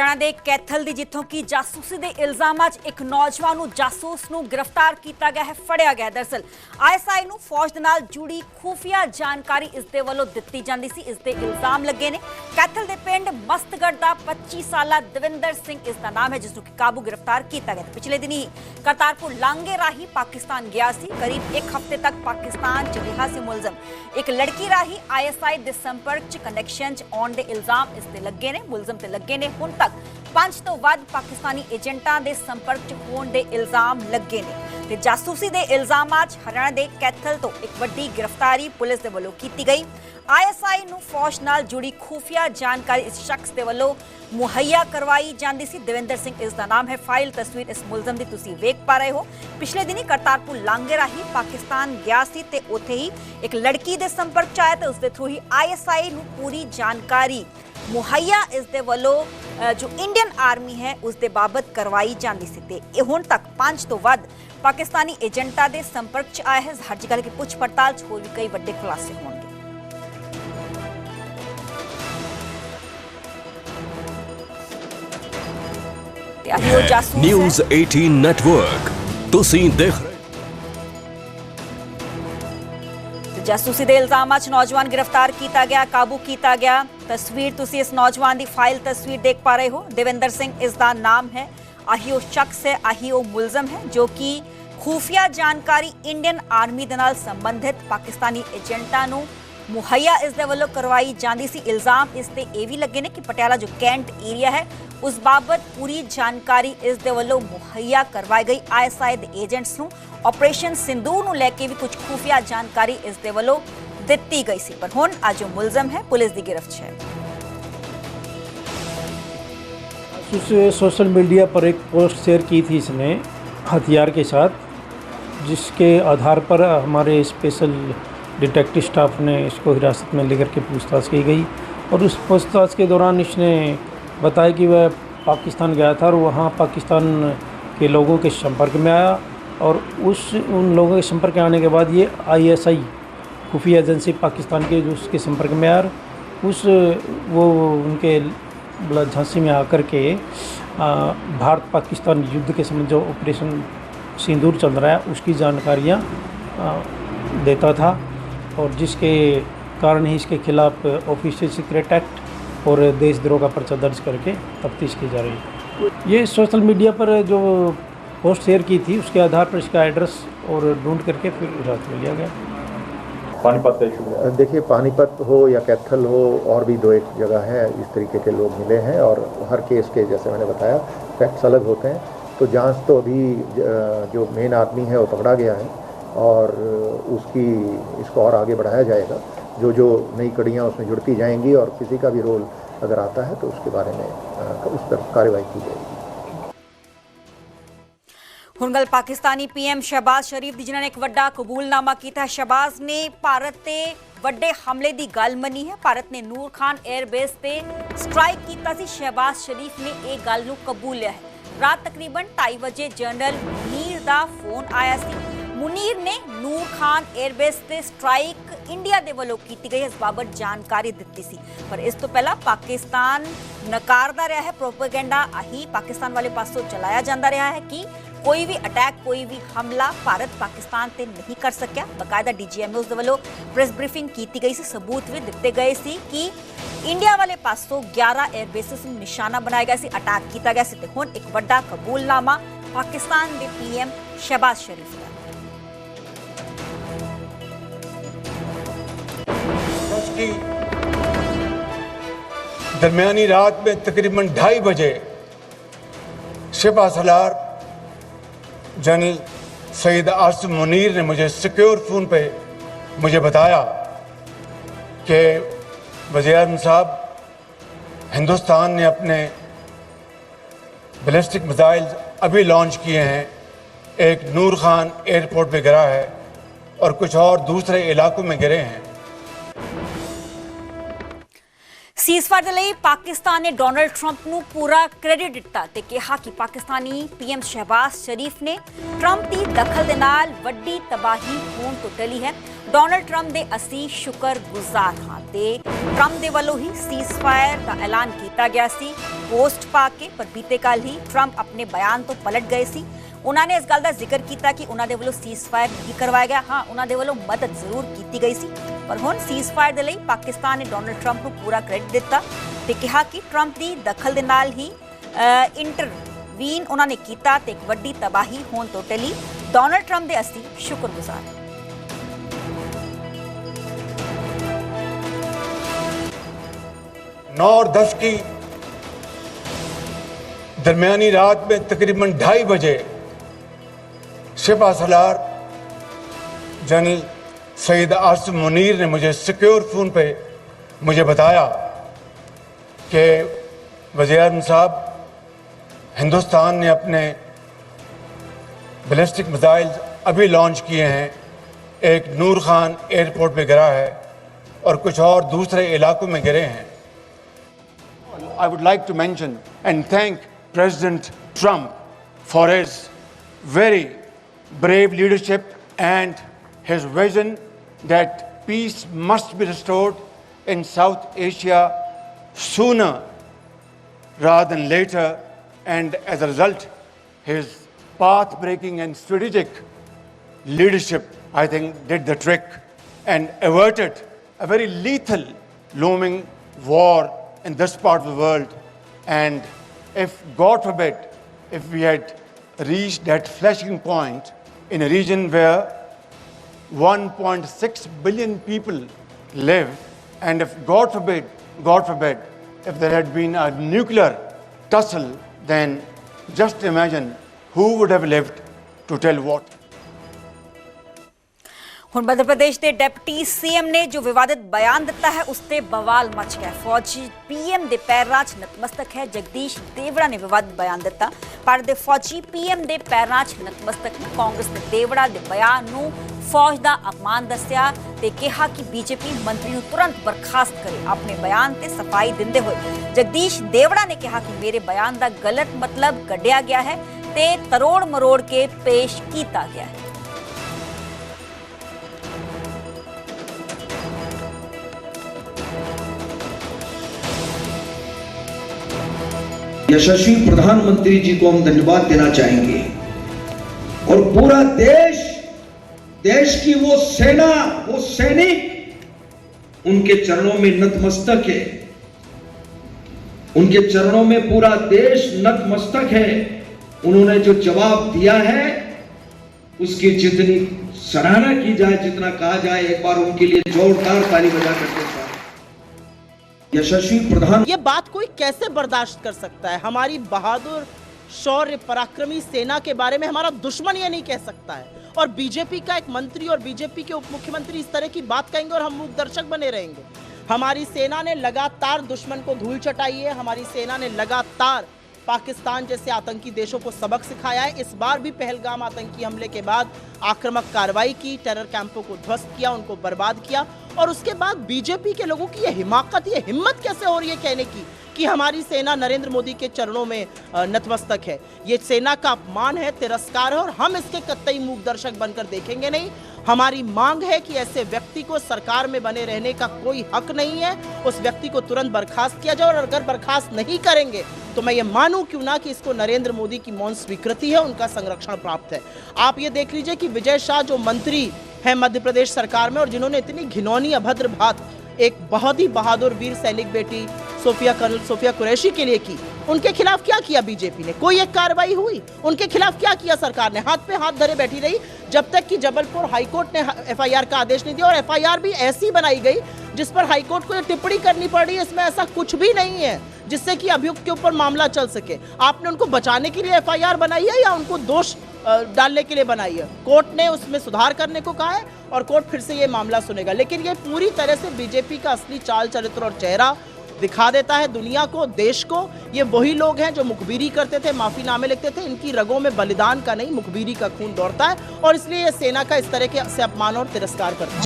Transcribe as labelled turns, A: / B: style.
A: हरियाणा के कैथल दी जिथों की जासूसी के इल्जामां एक नौजवान जासूस नूं गिरफ्तार किया गया है, फड़िया गया। दरअसल ISI नूं फौज दे नाल जुड़ी खुफिया जानकारी इसदे वल्लों दित्ती जांदी सी। इसदे इल्जाम लगे ने। कैथल दे पिंड मस्तगढ़ दा 25 साला दविंदर सिंह इसका नाम है, जिसनूं काबू गिरफ्तार किया गया। पिछले दिन ही करतारपुर लांघे राही पाकिस्तान गया सी। करीब एक हफ्ते तक पाकिस्तान च रहा सी मुलजम। एक लड़की राही ISI दे संपर्क च कनैक्शन आउण दे इल्जाम इसते लगे ने। मुलजम ते लगे ने। हुण तक 5 तो वध पाकिस्तानी एजेंटां दे संपर्क च होण दे इल्जाम लगे ने। ते जासूसी दे इल्जामां च हरियाणा दे कैथल तो एक वड्डी गिरफ्तारी पुलिस दे वल्लों कीती गई। ISI नूं फौज नाल जुड़ी खुफिया जानकारी इस शख्स दे वल्लों मुहैया करवाई जांदी सी। दविंदर सिंह इसका नाम है। फाइल तस्वीर इस मुलजम दी तुसीं वेख पा रहे हो। पिछले दिन ही करतारपुर लांघे राही पाकिस्तान गया सी ते उत्थे ही एक लड़की दे संपर्क च आया ते उसदे थ्रू ही ISI नूं पूरी जानकारी मुहैया इसदे वल्लों जो इंडियन आर्मी है उसदे बाबत करवाई जांदी सी। ते हुण तक 5 तो वध पाकिस्तानी एजेंटां दे संपर्क च आया है। हर जगह की पुछ पड़ताल च होर भी कई वड्डे खुलासे होणगे।
B: न्यूज़ 18 नेटवर्क तुसीं देख
A: जासूसी दे इल्जामां च नौजवान गिरफ्तार किया गया, काबू किया गया। तस्वीर तुसीं इस नौजवान की फाइल तस्वीर देख पा रहे हो। देविंदर सिंह इसका नाम है। आही वो शख्स है, आही वो मुलजम है जो कि खुफिया जानकारी इंडियन आर्मी दे नाल संबंधित पाकिस्तानी एजेंटां नूं मुहैया इस दे वल्लों करवाई जांदी सी। इल्जाम इस ते ये भी लगे ने कि पटियाला जो कैंट एरिया है उस बाबत पूरी जानकारी इस दे वल्लों मुहैया करवाई गई। ISI दे एजेंट्स नूं ऑपरेशन सिंदूर नूं लेके भी कुछ खुफिया जानकारी इस दे वल्लों दित्ती गई सी। पर हुण अज जो मुलजम है पुलिस दी गिरफ्त है।
C: सोशल मीडिया पर एक पोस्ट शेयर की थी इसने हथियार के साथ, जिसके आधार पर हमारे स्पेशल डिटेक्टिव स्टाफ ने इसको हिरासत में लेकर के पूछताछ की गई। और उस पूछताछ के दौरान इसने बताया कि वह पाकिस्तान गया था और वहाँ पाकिस्तान के लोगों के संपर्क में आया। और उन लोगों के संपर्क में आने के बाद ये ISI खुफिया एजेंसी पाकिस्तान के जो उसके संपर्क में आया, वो उनके झांसी में आकर के भारत पाकिस्तान युद्ध के समय जो ऑपरेशन सिंदूर चल रहा है उसकी जानकारियाँ देता था। और जिसके कारण ही इसके खिलाफ ऑफिशियल सीक्रेट एक्ट और देशद्रोह का पर्चा दर्ज करके तफ्तीश की जा रही है। ये सोशल मीडिया पर जो पोस्ट शेयर की थी उसके आधार पर इसका एड्रेस और ढूंढ करके फिर हिरासत में लिया गया।
D: पानीपत का इशू देखिए, पानीपत हो या कैथल हो, और भी 2 एक जगह है इस तरीके के लोग मिले हैं। और हर केस के जैसे मैंने बताया फैक्ट्स अलग होते हैं। तो जांच तो अभी जो मेन आदमी है वो पकड़ा गया है और इसको और आगे बढ़ाया जाएगा। जो नई कड़ियाँ उसमें जुड़ती जाएंगी और किसी का भी रोल अगर आता है तो उसके बारे में उस पर कार्रवाई की जाएगी।
A: हुण गल पाकिस्तानी PM शहबाज शरीफ दी, जिन्होंने एक वड्डा कबूलनामा किया। शहबाज ने भारत ते वड्डे हमले दी गल मनी है। भारत ने नूर खान एयरबेस ते स्ट्राइक किया सी। शहबाज शरीफ ने यह गल नूं कबूलिया है। रात तकरीबन 2:30 बजे जनरल मुनीर दा फोन आया सी। मुनीर ने नूर खान एयरबेस ते स्ट्राइक इंडिया दे वल्लों की गई इस बाबत जानकारी दी सी। पर इस तो पहला पाकिस्तान नकारदा रहा है। प्रोपेगेंडा आही पाकिस्तान वाले पासों चलाया जाता रहा है कि कोई भी अटैक, कोई भी हमला भारत पाकिस्तान ते नहीं कर सकिया। बकायदा DGMO दे वल्लों प्रेस ब्रीफिंग की गई सी। सबूत भी दिते गए सी कि इंडिया वाले पासों 11 एयरबेसिस नूं निशाना बनाया गया सी, अटैक किया गया सी। ते हुण एक वड्डा कबूलनामा पाकिस्तान के PM शहबाज शरीफ का।
E: दरमियानी रात में तकरीबन 2:30 बजे शिपा सलार जनरल सईद आसिम मुनीर ने मुझे सिक्योर फ़ोन पे मुझे बताया कि वज़ीर-ए-आज़म साहब, हिंदुस्तान ने अपने बैलिस्टिक मिसाइल अभी लॉन्च किए हैं। एक नूर खान एयरपोर्ट पे गिरा है और कुछ और दूसरे इलाकों में गिरे हैं।
A: ਸੀਜ਼ਫਾਇਰ ਦੇ ਲਈ ਪਾਕਿਸਤਾਨ ਨੇ ਡੋਨਲਡ ਟਰੰਪ ਨੂੰ ਪੂਰਾ ਕ੍ਰੈਡਿਟ ਦਿੱਤਾ ਤੇ ਕਿਹਾ ਕਿ ਪਾਕਿਸਤਾਨੀ ਪੀਐਮ ਸ਼ਹਿਬਾਜ਼ ਸ਼ਰੀਫ ਨੇ ਟਰੰਪ ਦੀ ਦਖਲ ਦੇ ਨਾਲ ਵੱਡੀ ਤਬਾਹੀ ਹੋਣ ਤੋਂ ਟਲੀ ਹੈ। ਡੋਨਲਡ ਟਰੰਪ ਦੇ ਅਸੀਂ ਸ਼ੁਕਰਗੁਜ਼ਾਰ ਹਾਂ ਤੇ ਟਰੰਪ ਦੇ ਵੱਲੋਂ ਹੀ ਸੀਜ਼ਫਾਇਰ ਦਾ ਐਲਾਨ ਕੀਤਾ ਗਿਆ ਸੀ ਪੋਸਟ ਪਾ ਕੇ, ਪਰ ਬੀਤੇ ਕੱਲ ਹੀ ਟਰੰਪ ਆਪਣੇ ਬਿਆਨ ਤੋਂ ਪਲਟ ਗਏ ਸੀ। ਉਹਨਾਂ ਨੇ ਇਸ ਗੱਲ ਦਾ ਜ਼ਿਕਰ ਕੀਤਾ ਕਿ ਉਹਨਾਂ ਦੇ ਵੱਲੋਂ ਸੀਜ਼ਫਾਇਰ ਨਹੀਂ ਕਰਵਾਇਆ ਗਿਆ। ਹਾਂ, ਉਹਨਾਂ ਦੇ ਵੱਲੋਂ ਮਦਦ ਜ਼ਰੂਰ ਕੀਤੀ ਗਈ ਸੀ, ਪਰ ਹੁਣ ਸੀਜ਼ਫਾਇਰ ਦੇ ਲਈ ਪਾਕਿਸਤਾਨ ਨੇ ਡੋਨਲਡ ਟਰੰਪ ਨੂੰ ਪੂਰਾ ਕ੍ਰੈਡਿਟ ਦਿੱਤਾ ਤੇ ਕਿਹਾ ਕਿ ਟਰੰਪ ਦੀ ਦਖਲ ਦੇ ਨਾਲ ਹੀ ਇੰਟਰਵੀਨ ਉਹਨਾਂ ਨੇ ਕੀਤਾ ਤੇ ਇੱਕ ਵੱਡੀ ਤਬਾਹੀ ਹੋਣ ਤੋਂ ਟਲੀ। ਡੋਨਲਡ ਟਰੰਪ ਦੇ ਅਸੀਂ ਸ਼ੁਕਰਗੁਜ਼ਾਰ ਹਾਂ।
E: 9 और 10 की दरमियानी रात में तकरीबन 2:30 बजे शिफा सलार जनरल सईद आसिम मुनीर ने मुझे सिक्योर फ़ोन पे मुझे बताया कि वज़ीर-ए-आज़म साहब, हिंदुस्तान ने अपने बैलिस्टिक मिसाइल अभी लॉन्च किए हैं, एक नूर खान एयरपोर्ट पे गिरा है और कुछ और दूसरे इलाकों में गिरे हैं। I would like to mention and thank President Trump for his very brave leadership and his vision that peace must be restored in South Asia sooner rather than later, and as a result his path-breaking and strategic leadership, I think, did the trick and averted a very lethal looming war in this part of the world. And if, God forbid, if we had reached that flashing point in a region where 1.6 billion people live, and if, God forbid, if there had been a nuclear tussle, then just imagine who would have lived to tell what.
A: ਹੁਣ ਮੱਧ ਪ੍ਰਦੇਸ਼ ਦੇ deputy CM ਨੇ ਜੋ ਵਿਵਾਦਿਤ ਬਿਆਨ ਦਿੱਤਾ ਹੈ ਉਸ ਤੇ ਬਵਾਲ much ਗਿਆ। ਫੌਜੀ ਪੀਐਮ ਦੇ ਪੈਰਾਂ 'ਚ ਨਤਮਸਤਕ ਹੈ। ਜਗਦੀਸ਼ ਦੇਵੜਾ ਨੇ ਵਿਵਾਦਿਤ ਬਿਆਨ ਦਿੱਤਾ। ਭਾਰਤ ਦੇ ਫੌਜੀ ਪੀਐਮ ਦੇ ਪੈਰਾਂ 'ਚ ਨਤਮਸਤਕ ਨੇ। ਕਾਂਗਰਸ ਦੇ ਦੇਵੜਾ ਦੇ ਬਿਆਨ ਨੂੰ ਫੌਜ ਦਾ ਅਪਮਾਨ ਦੱਸਿਆ ਤੇ ਕਿਹਾ ਕਿ ਬੀਜੇਪੀ ਮੰਤਰੀ ਨੂੰ ਤੁਰੰਤ ਬਰਖਾਸਤ ਕਰੇ। ਆਪਣੇ ਬਿਆਨ ਤੇ ਸਫਾਈ ਦਿੰਦੇ ਹੋਏ ਜਗਦੀਸ਼ ਦੇਵੜਾ ਨੇ ਕਿਹਾ ਕਿ ਮੇਰੇ ਬਿਆਨ ਦਾ ਗਲਤ ਮਤਲਬ ਕੱਢਿਆ ਗਿਆ ਹੈ ਤੇ ਤਰੋੜ ਮਰੋੜ ਕੇ ਪੇਸ਼ ਕੀਤਾ ਗਿਆ ਹੈ।
F: यशस्वी प्रधानमंत्री जी को हम धन्यवाद देना चाहेंगे और पूरा देश की वो सेना, वो सैनिक उनके चरणों में नतमस्तक है। उनके चरणों में पूरा देश नतमस्तक है। उन्होंने जो जवाब दिया है उसकी जितनी सराहना की जाए, जितना कहा जाए, एक बार उनके लिए जोरदार ताली बजा करके यशस्वी प्रधान।
G: ये बात कोई कैसे बर्दाश्त कर सकता है? हमारी बहादुर शौर्य पराक्रमी सेना के बारे में हमारा दुश्मन ये नहीं कह सकता है, और बीजेपी का एक मंत्री और बीजेपी के उप मुख्यमंत्री इस तरह की बात कहेंगे और हम मूक दर्शक बने रहेंगे। हमारी सेना ने लगातार दुश्मन को धूल चटाई है। हमारी सेना ने लगातार पाकिस्तान जैसे आतंकी देशों को सबक सिखाया है। इस बार भी पहलगाम आतंकी हमले के बाद आक्रामक कार्रवाई की, टेरर कैंपों को ध्वस्त किया, उनको बर्बाद किया, और उसके बाद बीजेपी के लोगों की ये हिमाकत, ये हिम्मत कैसे हो रही है कहने की कि हमारी सेना नरेंद्र मोदी के चरणों में नतमस्तक है। ये सेना का अपमान है, तिरस्कार है, और हम इसके कतई मूक दर्शक बनकर देखेंगे नहीं। हमारी मांग है कि ऐसे व्यक्ति को सरकार में बने रहने का कोई हक नहीं है। उस व्यक्ति को तुरंत बर्खास्त किया जाए, और अगर बर्खास्त नहीं करेंगे तो मैं ये मानूं क्यों ना कि इसको नरेंद्र मोदी की मौन स्वीकृति है, उनका संरक्षण प्राप्त है। आप ये देख लीजिए कि विजय शाह जो मंत्री हैं मध्य प्रदेश सरकार में, और जिन्होंने इतनी घिनौनी अभद्र बात एक बहुत ही बहादुर वीर सैनिक बेटी कर्नल सोफिया कुरैशी के लिए की, उनके खिलाफ क्या किया बीजेपी ने? कोई एक कार्रवाई हुई? उनके खिलाफ क्या किया सरकार ने? हाथ पे हाथ धरे बैठी रही जब तक कि जबलपुर हाईकोर्ट ने एफआईआर का आदेश नहीं दिया, और एफआईआर भी ऐसी बनाई गई जिस पर हाईकोर्ट को ये टिप्पणी करनी पड़ी इसमें ऐसा कुछ भी नहीं है जिससे कि अभियुक्त के ऊपर मामला चल सके। आपने उनको बचाने के लिए एफआईआर बनाई है या उनको दोष डालने के लिए बनाई है? कोर्ट ने उसमें सुधार करने को कहा है और कोर्ट फिर से ये मामला सुनेगा। लेकिन ये पूरी तरह से बीजेपी का असली चाल चरित्र और चेहरा दिखा देता है दुनिया को, देश को। ये वही लोग हैं जो मुखबिरी करते थे, माफीनामे लिखते थे। इनकी रगों में बलिदान का नहीं, मुखबिरी का खून दौड़ता है, और इसलिए ये सेना का इस तरह के से अपमान और तिरस्कार करता है।